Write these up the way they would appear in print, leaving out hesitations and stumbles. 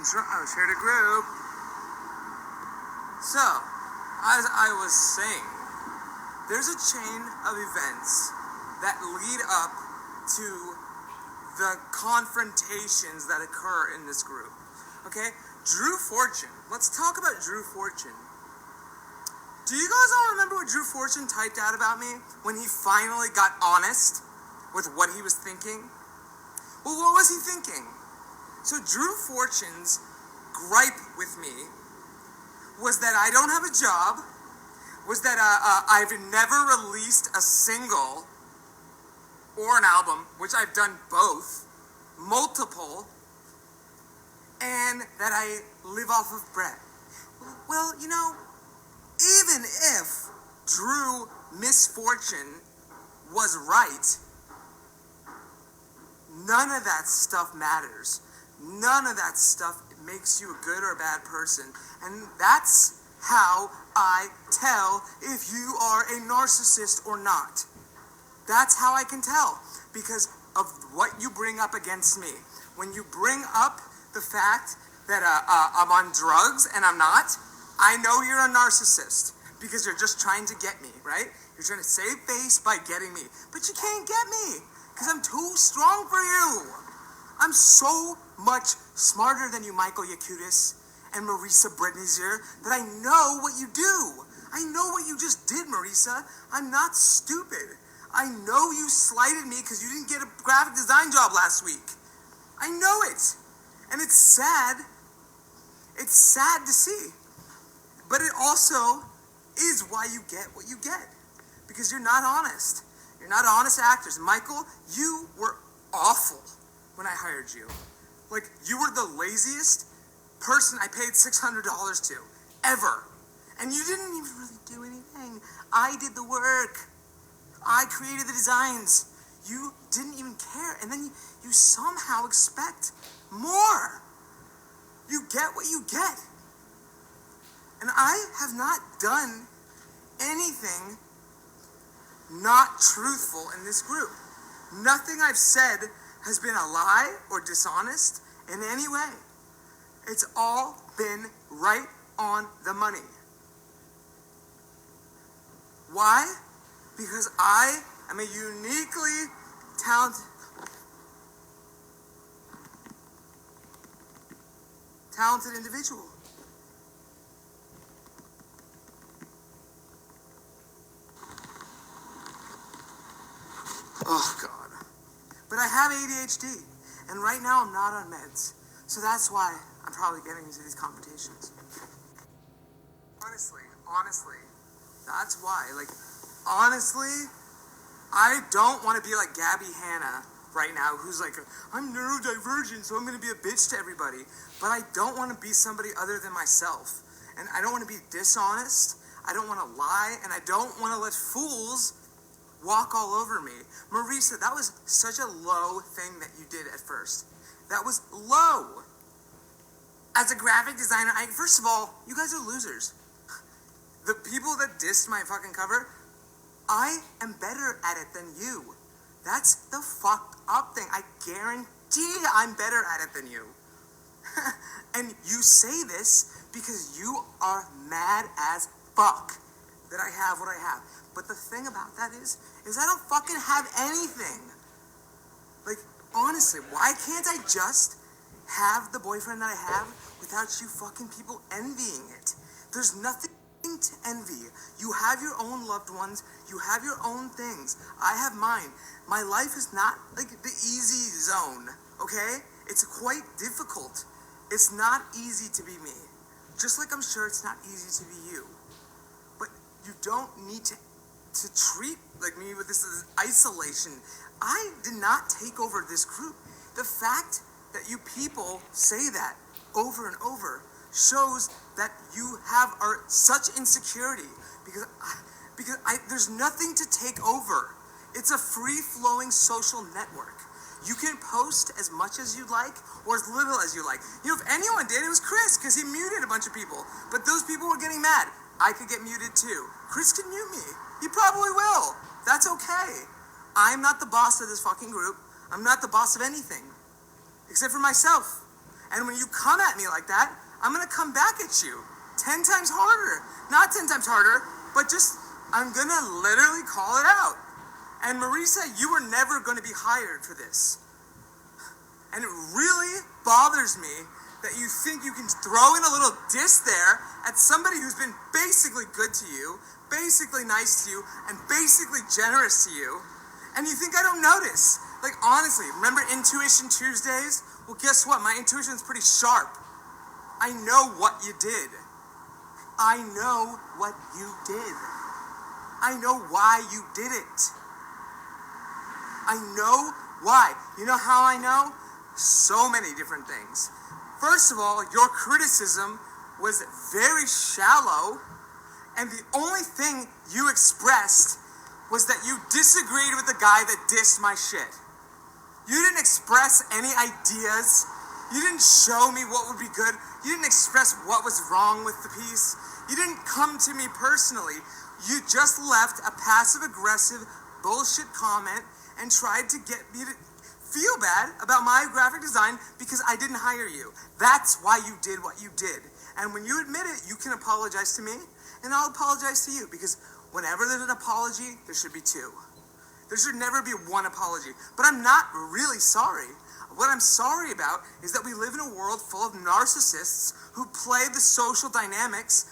Share the group. So, as I was saying, there's a chain of events that lead up to the confrontations that occur in this group. Okay? Drew Fortune. Let's talk about Drew Fortune. Do you guys all remember what Drew Fortune typed out about me when he finally got honest with what he was thinking? Well, what was he thinking? So Drew Fortune's gripe with me was that I don't have a job, was that I've never released a single or an album, which I've done both, multiple, and that I live off of Bret. Well, you know, even if Drew Misfortune was right, none of that stuff matters. None of that stuff makes you a good or a bad person. And that's how I tell if you are a narcissist or not. That's how I can tell, because of what you bring up against me. When you bring up the fact that I'm on drugs and I'm not, I know you're a narcissist because you're just trying to get me, right? You're trying to save face by getting me. But you can't get me because I'm too strong for you. I'm so much smarter than you, Michael Yakutis and Marisa Brednizer, that I know what you do. I know what you just did, Marisa. I'm not stupid. I know you slighted me because you didn't get a graphic design job last week. I know it. And it's sad. It's sad to see. But it also is why you get what you get. Because you're not honest. You're not honest actors. Michael, you were awful when I hired you. Like, you were the laziest person I paid $600 to, ever. And you didn't even really do anything. I did the work. I created the designs. You didn't even care. And then you somehow expect more. You get what you get. And I have not done anything not truthful in this group. Nothing I've said has been a lie or dishonest in any way. It's all been right on the money. Why? Because I am a uniquely talented individual. Oh, God. But I have ADHD, and right now I'm not on meds. So that's why I'm probably getting into these confrontations. Honestly, that's why. Like, honestly, I don't want to be like Gabby Hanna right now, who's like, I'm neurodivergent, so I'm going to be a bitch to everybody. But I don't want to be somebody other than myself. And I don't want to be dishonest. I don't want to lie. And I don't want to let fools walk all over me. Marisa, that was such a low thing that you did at first. That was low. As a graphic designer, first of all, you guys are losers. The people that dissed my fucking cover, I am better at it than you. That's the fucked up thing. I guarantee I'm better at it than you. And you say this because you are mad as fuck that I have what I have. But the thing about that is I don't fucking have anything. Like, honestly, why can't I just have the boyfriend that I have without you fucking people envying it? There's nothing to envy. You have your own loved ones. You have your own things. I have mine. My life is not like the easy zone, okay? It's quite difficult. It's not easy to be me. Just like I'm sure it's not easy to be you. But you don't need to treat like me with this isolation. I did not take over this group. The fact that you people say that over and over shows that you have such insecurity because there's nothing to take over. It's a free-flowing social network. You can post as much as you like or as little as you like. You know, if anyone did, it was Chris, because he muted a bunch of people. But those people were getting mad. I could get muted too. Chris can mute me. He probably will. That's okay. I'm not the boss of this fucking group. I'm not the boss of anything. Except for myself. And when you come at me like that, I'm gonna come back at you 10 times harder. Not 10 times harder, but just, I'm gonna literally call it out. And Marisa, you were never gonna be hired for this. And it really bothers me that you think you can throw in a little diss there at somebody who's been basically good to you, basically nice to you, and basically generous to you, and you think I don't notice. Like, honestly, remember Intuition Tuesdays? Well, guess what? My intuition's pretty sharp. I know what you did. I know what you did. I know why you did it. I know why. You know how I know? So many different things. First of all, your criticism was very shallow, and the only thing you expressed was that you disagreed with the guy that dissed my shit. You didn't express any ideas. You didn't show me what would be good. You didn't express what was wrong with the piece. You didn't come to me personally. You just left a passive-aggressive bullshit comment and tried to get me to feel bad about my graphic design because I didn't hire you. That's why you did what you did. And when you admit it, you can apologize to me, and I'll apologize to you, because whenever there's an apology, there should be two. There should never be one apology. But I'm not really sorry. What I'm sorry about is that we live in a world full of narcissists who play the social dynamics,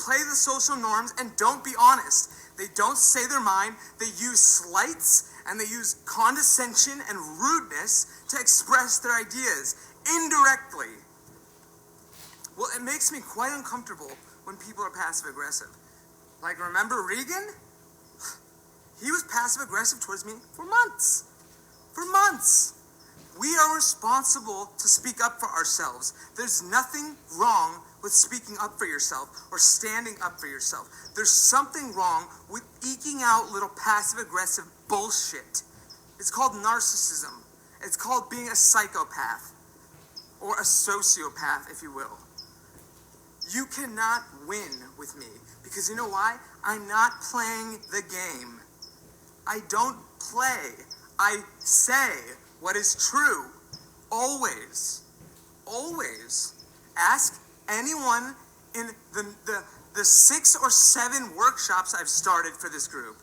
play the social norms, and don't be honest. They don't say their mind. They use slights, and they use condescension and rudeness to express their ideas indirectly. Well, it makes me quite uncomfortable when people are passive-aggressive. Like, remember Regan? He was passive-aggressive towards me for months. For months. We are responsible to speak up for ourselves. There's nothing wrong with speaking up for yourself or standing up for yourself. There's something wrong with eking out little passive-aggressive bullshit. It's called narcissism. It's called being a psychopath, or a sociopath, if you will. You cannot win with me, because you know why? I'm not playing the game. I don't play. I say what is true. Always. Always. Ask anyone in the 6 or 7 workshops I've started for this group.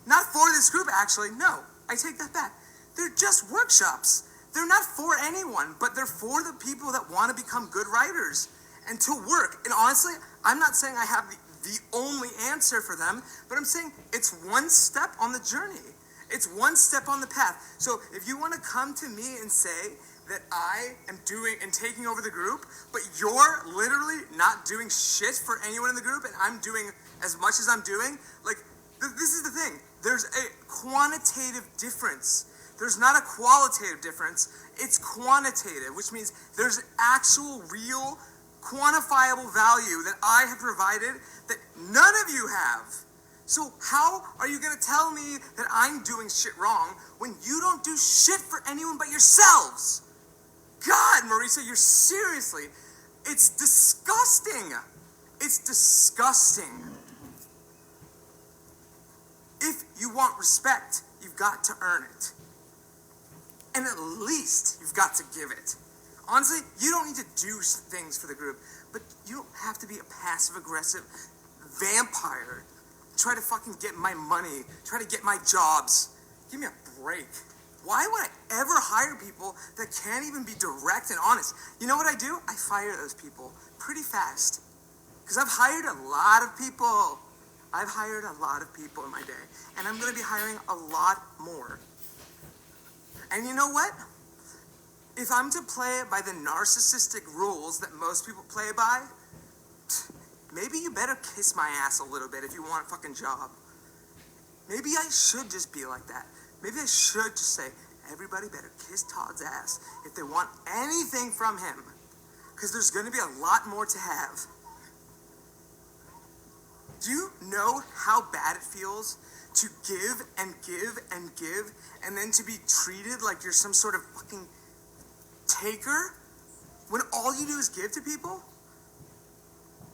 Not for this group, actually. No, I take that back. They're just workshops. They're not for anyone, but they're for the people that want to become good writers and to work. And honestly, I'm not saying I have the only answer for them, but I'm saying it's one step on the journey. It's one step on the path. So if you want to come to me and say that I am doing and taking over the group, but you're literally not doing shit for anyone in the group, and I'm doing as much as I'm doing, like, this is the thing. There's a quantitative difference. There's not a qualitative difference. It's quantitative, which means there's actual, real, quantifiable value that I have provided that none of you have. So how are you going to tell me that I'm doing shit wrong when you don't do shit for anyone but yourselves? God, Marisa, you're seriously, it's disgusting. It's disgusting. If you want respect, you've got to earn it. And at least you've got to give it. Honestly, you don't need to do things for the group, but you don't have to be a passive-aggressive vampire. Try to fucking get my money. Try to get my jobs. Give me a break. Why would I ever hire people that can't even be direct and honest? You know what I do? I fire those people pretty fast. Because I've hired a lot of people. I've hired a lot of people in my day. And I'm going to be hiring a lot more. And you know what? If I'm to play by the narcissistic rules that most people play by, maybe you better kiss my ass a little bit if you want a fucking job. Maybe I should just be like that. Maybe I should just say, everybody better kiss Todd's ass if they want anything from him. Because there's going to be a lot more to have. Do you know how bad it feels to give and give and give, and then to be treated like you're some sort of fucking taker when all you do is give to people?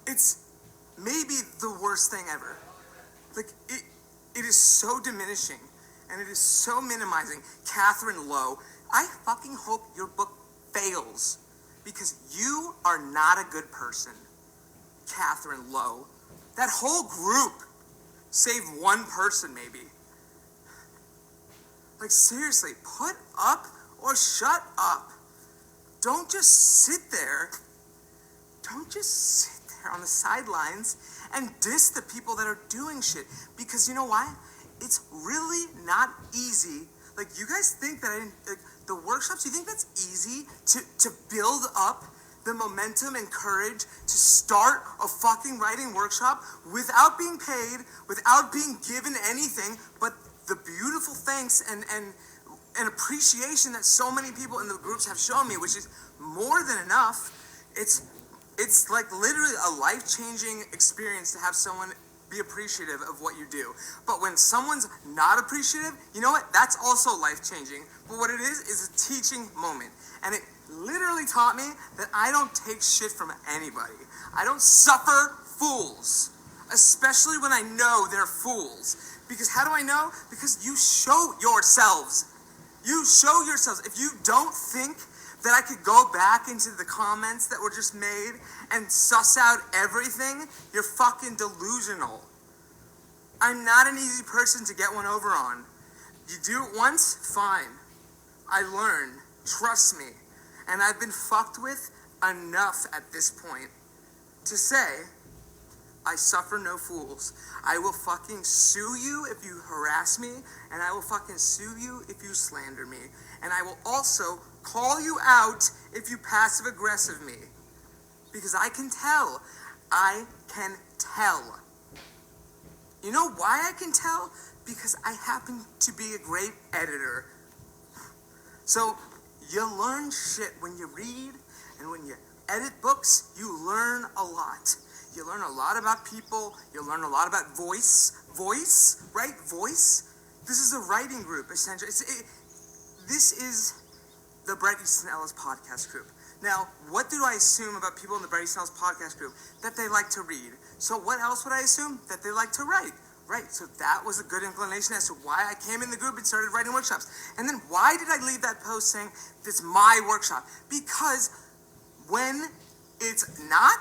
It's maybe the worst thing ever. Like, it is so diminishing, and it is so minimizing. Catherine Lowe, I fucking hope your book fails. because you are not a good person, Catherine Lowe. That whole group, save one person maybe. Like seriously, put up or shut up. Don't just sit there. Don't just sit there on the sidelines and diss the people that are doing shit. Because you know why? It's really not easy. Like, you guys think that the workshops, you think that's easy to build up the momentum and courage to start a fucking writing workshop without being paid, without being given anything, but the beautiful thanks and appreciation that so many people in the groups have shown me, which is more than enough. It's like literally a life-changing experience to have someone be appreciative of what you do. But when someone's not appreciative, you know what? That's also life-changing. But what it is a teaching moment. And it literally taught me that I don't take shit from anybody. I don't suffer fools, especially when I know they're fools. Because how do I know? Because you show yourselves. You show yourselves. If you don't think that I could go back into the comments that were just made and suss out everything, you're fucking delusional. I'm not an easy person to get one over on. You do it once, fine. I learn. Trust me. And I've been fucked with enough at this point to say, I suffer no fools. I will fucking sue you if you harass me, and I will fucking sue you if you slander me. And I will also call you out if you passive aggressive me. Because I can tell. I can tell. You know why I can tell? Because I happen to be a great editor. So you learn shit when you read, and when you edit books, you learn a lot. You learn a lot about people. You learn a lot about voice, right? Voice. This is a writing group, essentially. This is the Bret, Easton, Ellis podcast group. Now, what do I assume about people in the Bret, Easton, Ellis podcast group? That they like to read. So what else would I assume? That they like to write. Right, so that was a good inclination as to why I came in the group and started writing workshops. And then why did I leave that post saying, this is my workshop? Because when it's not,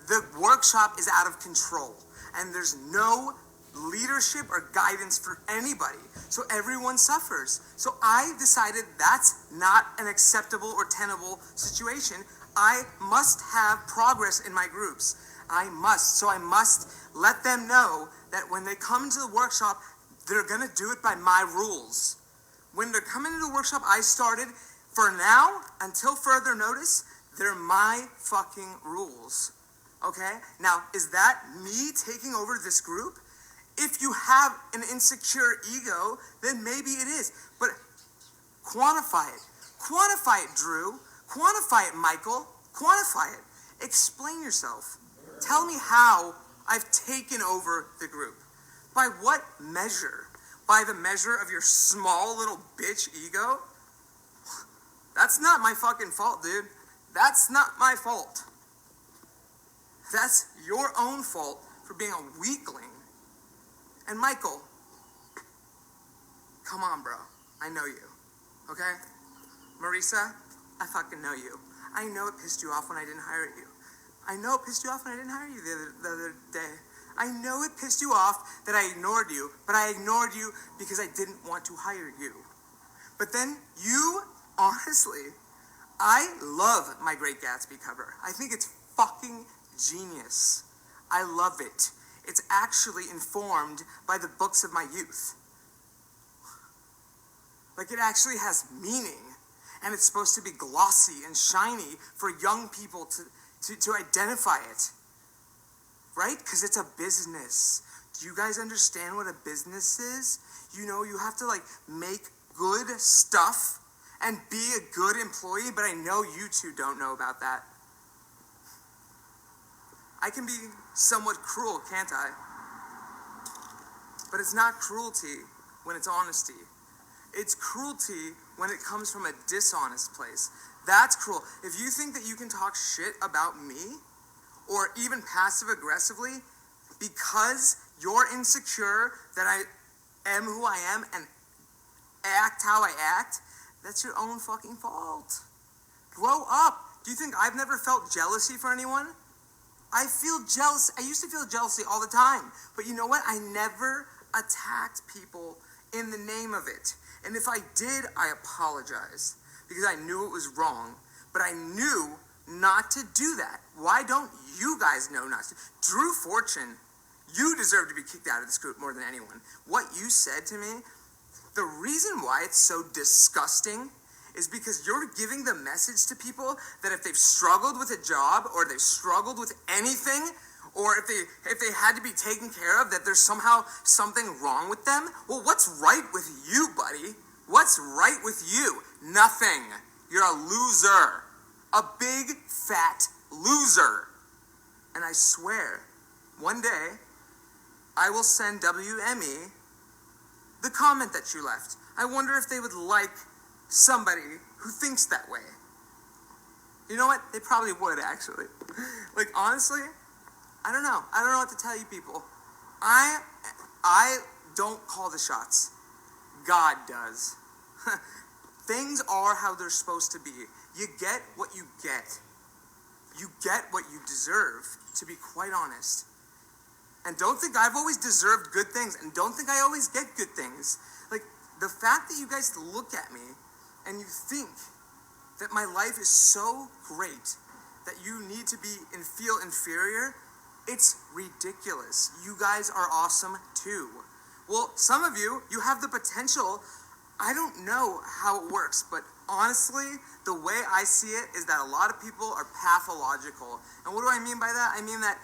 the workshop is out of control. And there's no leadership or guidance for anybody. So everyone suffers. So I decided that's not an acceptable or tenable situation. I must have progress in my groups. I must let them know that when they come into the workshop, they're going to do it by my rules. When they're coming into the workshop I started, for now, until further notice, they're my fucking rules. Okay? Now, is that me taking over this group? If you have an insecure ego, then maybe it is. But quantify it. Quantify it, Drew. Quantify it, Michael. Quantify it. Explain yourself. Tell me how I've taken over the group. By what measure? By the measure of your small little bitch ego? That's not my fucking fault, dude. That's not my fault. That's your own fault for being a weakling. And Michael, come on, bro. I know you. Okay? Marisa, I fucking know you. I know it pissed you off when I didn't hire you. I know it pissed you off when I didn't hire you the other day. I know it pissed you off that I ignored you, but I ignored you because I didn't want to hire you. But then you, honestly, I love my Great Gatsby cover. I think it's fucking genius. I love it. It's actually informed by the books of my youth. Like, it actually has meaning, and it's supposed to be glossy and shiny for young people to identify it, right? Because it's a business. Do you guys understand what a business is? You know, you have to like make good stuff and be a good employee, but I know you two don't know about that. I can be somewhat cruel, can't I? But it's not cruelty when it's honesty. It's cruelty when it comes from a dishonest place. That's cruel. If you think that you can talk shit about me, or even passive aggressively, because you're insecure that I am who I am and act how I act, that's your own fucking fault. Grow up. Do you think I've never felt jealousy for anyone? I feel jealous. I used to feel jealousy all the time. But you know what? I never attacked people in the name of it. And if I did, I apologize. Because I knew it was wrong. But I knew not to do that. Why don't you guys know not to? Drew Fortune, you deserve to be kicked out of this group more than anyone. What you said to me, the reason why it's so disgusting is because you're giving the message to people that if they've struggled with a job or they've struggled with anything, or if they had to be taken care of, that there's somehow something wrong with them. Well, what's right with you, buddy? What's right with you? Nothing. You're a loser. A big, fat loser. And I swear, one day, I will send WME the comment that you left. I wonder if they would like somebody who thinks that way. You know what? They probably would, actually. Like, honestly, I don't know. I don't know what to tell you people. I don't call the shots. God does. Things are how they're supposed to be. You get what you get. You get what you deserve, to be quite honest. And don't think I've always deserved good things, and don't think I always get good things. Like, the fact that you guys look at me and you think that my life is so great that you need to be and feel inferior, it's ridiculous. You guys are awesome too. Well, some of you have the potential. I don't know how it works, but honestly, the way I see it is that a lot of people are pathological. And what do I mean by that? I mean that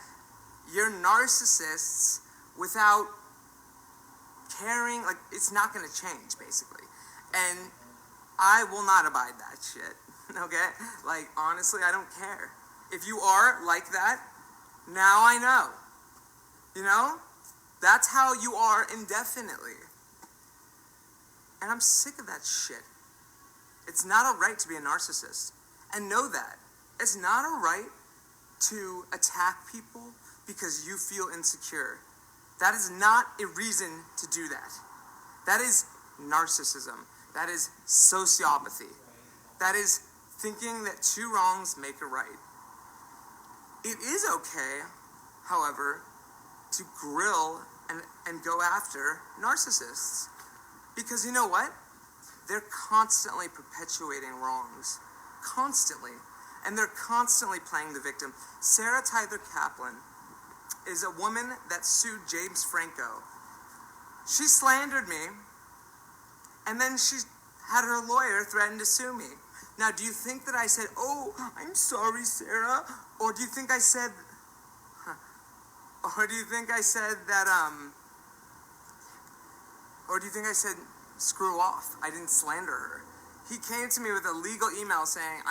you're narcissists without caring, like, it's not going to change, basically. And I will not abide that shit, okay? Like, honestly, I don't care. If you are like that, now I know. You know? That's how you are indefinitely. And I'm sick of that shit. It's not all right to be a narcissist. And know that. It's not all right to attack people because you feel insecure. That is not a reason to do that. That is narcissism. That is sociopathy. That is thinking that two wrongs make a right. It is okay, however, to grill and go after narcissists. Because you know what? They're constantly perpetuating wrongs. Constantly. And they're constantly playing the victim. Sarah Tyler Kaplan is a woman that sued James Franco. She slandered me, and then she had her lawyer threaten to sue me. Now, do you think that I said, "Oh, I'm sorry, Sarah," or do you think I said, or do you think I said that, or do you think I said, "Screw off"? I didn't slander her. He came to me with a legal email saying,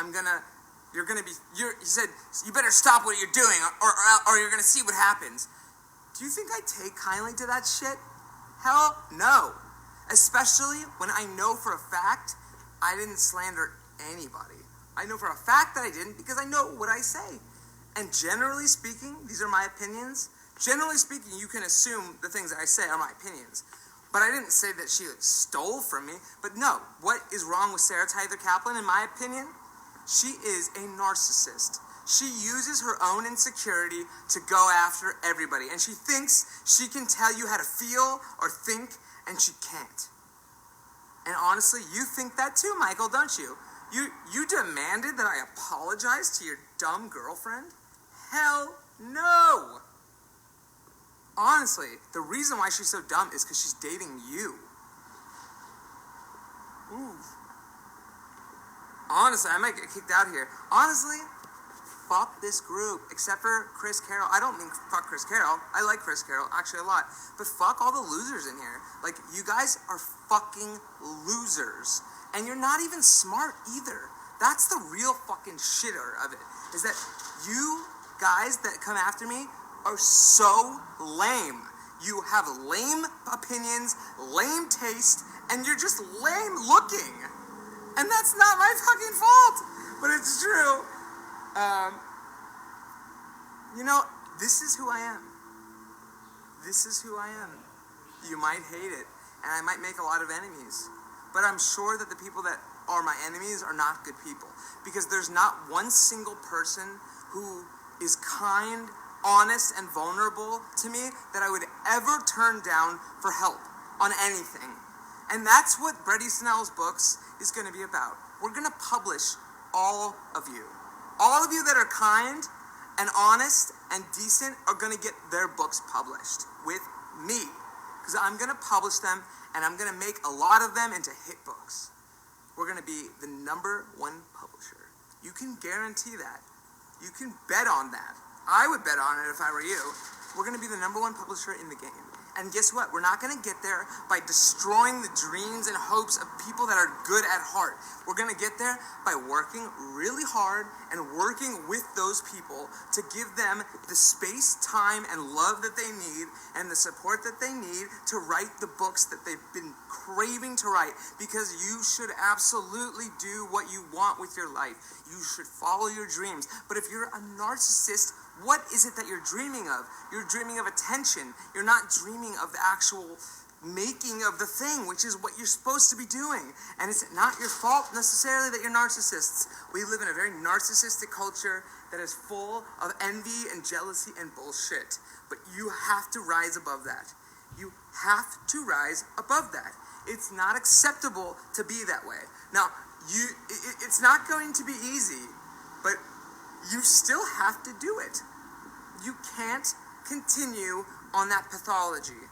he said, "You better stop what you're doing, or you're gonna see what happens." Do you think I take kindly to that shit? Hell no. Especially when I know for a fact I didn't slander anybody. I know for a fact that I didn't because I know what I say. And generally speaking, these are my opinions. Generally speaking, you can assume the things that I say are my opinions. But I didn't say that she stole from me. But no, what is wrong with Sarah Tyler Kaplan, in my opinion? She is a narcissist. She uses her own insecurity to go after everybody. And she thinks she can tell you how to feel or think, and she can't. And honestly, you think that too, Michael, don't you? You demanded that I apologize to your dumb girlfriend? Hell no! Honestly, the reason why she's so dumb is because she's dating you. Ooh. Honestly, I might get kicked out here. Honestly, fuck this group, except for Chris Carroll. I don't mean fuck Chris Carroll. I like Chris Carroll, actually a lot. But fuck all the losers in here. Like, you guys are fucking losers. And you're not even smart either. That's the real fucking shitter of it. Is that you guys that come after me are so lame. You have lame opinions, lame taste, and you're just lame looking. And that's not my fucking fault, but it's true. You know, this is who I am. This is who I am. You might hate it, and I might make a lot of enemies, but I'm sure that the people that are my enemies are not good people. Because there's not one single person who is kind, honest, and vulnerable to me that I would ever turn down for help on anything. And that's what Bret Easton's books is going to be about. We're going to publish all of you. All of you that are kind and honest and decent are going to get their books published with me. Because I'm going to publish them, and I'm going to make a lot of them into hit books. We're going to be the #1 publisher. You can guarantee that. You can bet on that. I would bet on it if I were you. We're going to be the #1 publisher in the game. And guess what? We're not going to get there by destroying the dreams and hopes of people that are good at heart. We're going to get there by working really hard and working with those people to give them the space, time, and love that they need and the support that they need to write the books that they've been craving to write. Because you should absolutely do what you want with your life. You should follow your dreams. But if you're a narcissist, what is it that you're dreaming of? You're dreaming of attention. You're not dreaming of the actual making of the thing, which is what you're supposed to be doing. And it's not your fault necessarily that you're narcissists. We live in a very narcissistic culture that is full of envy and jealousy and bullshit. But you have to rise above that. You have to rise above that. It's not acceptable to be that way. Now, it's not going to be easy, but you still have to do it. You can't continue on that pathology.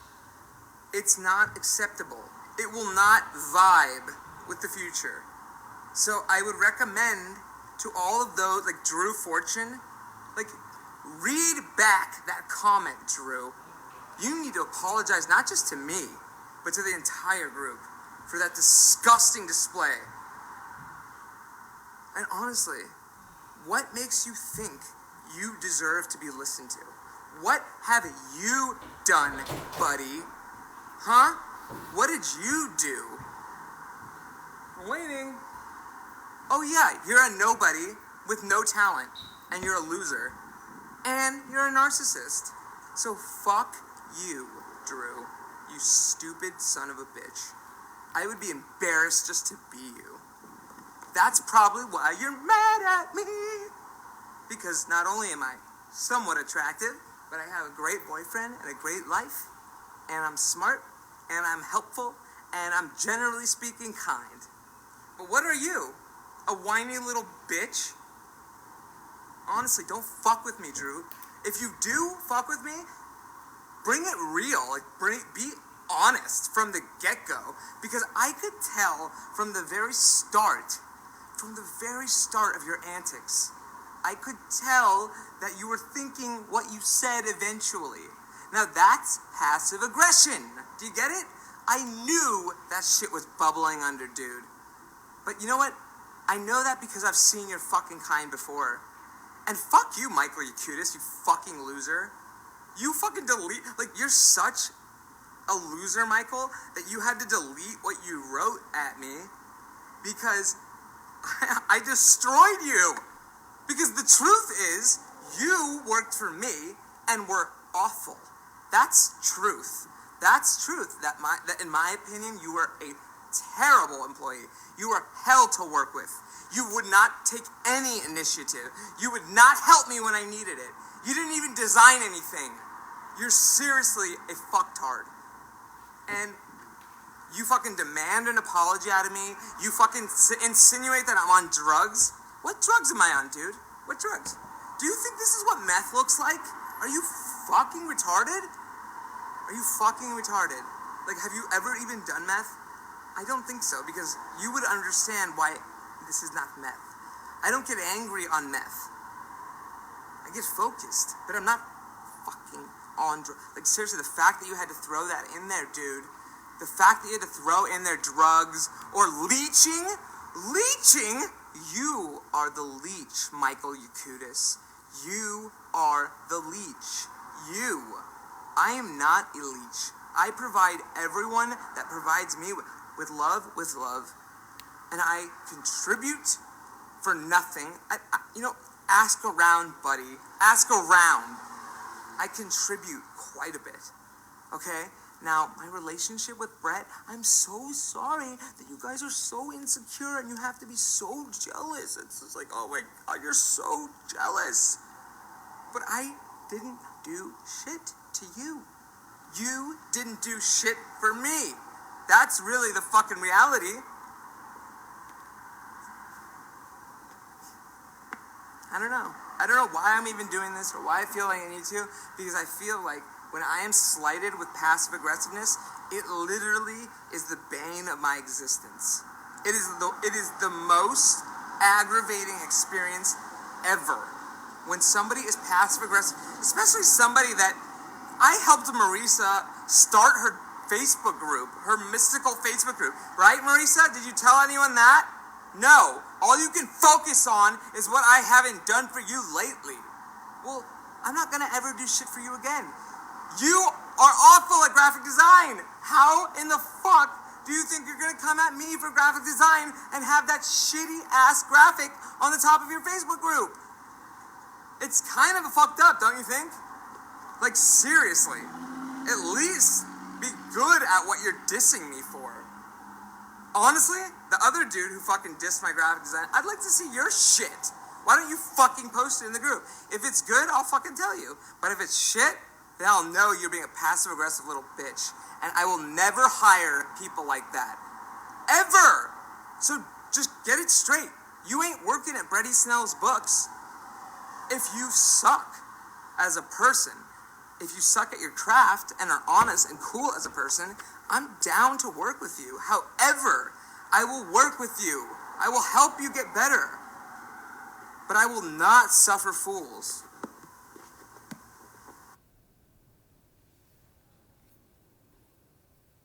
It's not acceptable. It will not vibe with the future. So I would recommend to all of those, like Drew Fortune, like read back that comment, Drew. You need to apologize not just to me, but to the entire group for that disgusting display. And honestly, what makes you think you deserve to be listened to? What have you done, buddy? Huh? What did you do? I'm waiting. Oh yeah, you're a nobody with no talent, and you're a loser, and you're a narcissist. So fuck you, Drew, you stupid son of a bitch. I would be embarrassed just to be you. That's probably why you're mad at me. Because not only am I somewhat attractive, but I have a great boyfriend and a great life, and I'm smart, and I'm helpful, and I'm generally speaking kind. But what are you? A whiny little bitch? Honestly, don't fuck with me, Drew. If you do fuck with me, bring it real. Be honest from the get-go. Because I could tell from the very start of your antics, I could tell that you were thinking what you said eventually. Now that's passive aggression. Do you get it? I knew that shit was bubbling under, dude. But you know what? I know that because I've seen your fucking kind before. And fuck you, Michael, you cutest, you fucking loser. You fucking you're such a loser, Michael, that you had to delete what you wrote at me because I destroyed you. Because the truth is, you worked for me and were awful. That's truth. That's truth. That in my opinion, you were a terrible employee. You were hell to work with. You would not take any initiative. You would not help me when I needed it. You didn't even design anything. You're seriously a fucktard. And you fucking demand an apology out of me. You fucking insinuate that I'm on drugs. What drugs am I on, dude? What drugs? Do you think this is what meth looks like? Are you fucking retarded? Are you fucking retarded? Like, have you ever even done meth? I don't think so, because you would understand why this is not meth. I don't get angry on meth. I get focused, but I'm not fucking on drugs. Like, seriously, the fact that you had to throw that in there, dude, the fact that you had to throw in there drugs or leeching, you are the leech, Michael Yakutis. You are the leech. You. I am not a leech. I provide everyone that provides me with love. And I contribute for nothing. Ask around, buddy. Ask around. I contribute quite a bit. Okay? Now, my relationship with Bret, I'm so sorry that you guys are so insecure and you have to be so jealous. It's just like, oh my God, you're so jealous. But I didn't do shit to you. You didn't do shit for me. That's really the fucking reality. I don't know. I don't know why I'm even doing this or why I feel like I need to, because I feel like when I am slighted with passive aggressiveness, it literally is the bane of my existence. It is the most aggravating experience ever. When somebody is passive aggressive, especially somebody that I helped Marisa start her Facebook group, her mystical Facebook group. Right, Marisa? Did you tell anyone that? No. All you can focus on is what I haven't done for you lately. Well, I'm not going to ever do shit for you again. You are awful at graphic design. How in the fuck do you think you're going to come at me for graphic design and have that shitty ass graphic on the top of your Facebook group? It's kind of fucked up, don't you think? Like, seriously. At least be good at what you're dissing me for. Honestly, the other dude who fucking dissed my graphic design, I'd like to see your shit. Why don't you fucking post it in the group? If it's good, I'll fucking tell you. But if it's shit, then I'll know you're being a passive-aggressive little bitch. And I will never hire people like that. Ever! So just get it straight. You ain't working at Bret Snell's books. If you suck as a person, if you suck at your craft and are honest and cool as a person, I'm down to work with you. However, I will work with you. I will help you get better. But I will not suffer fools.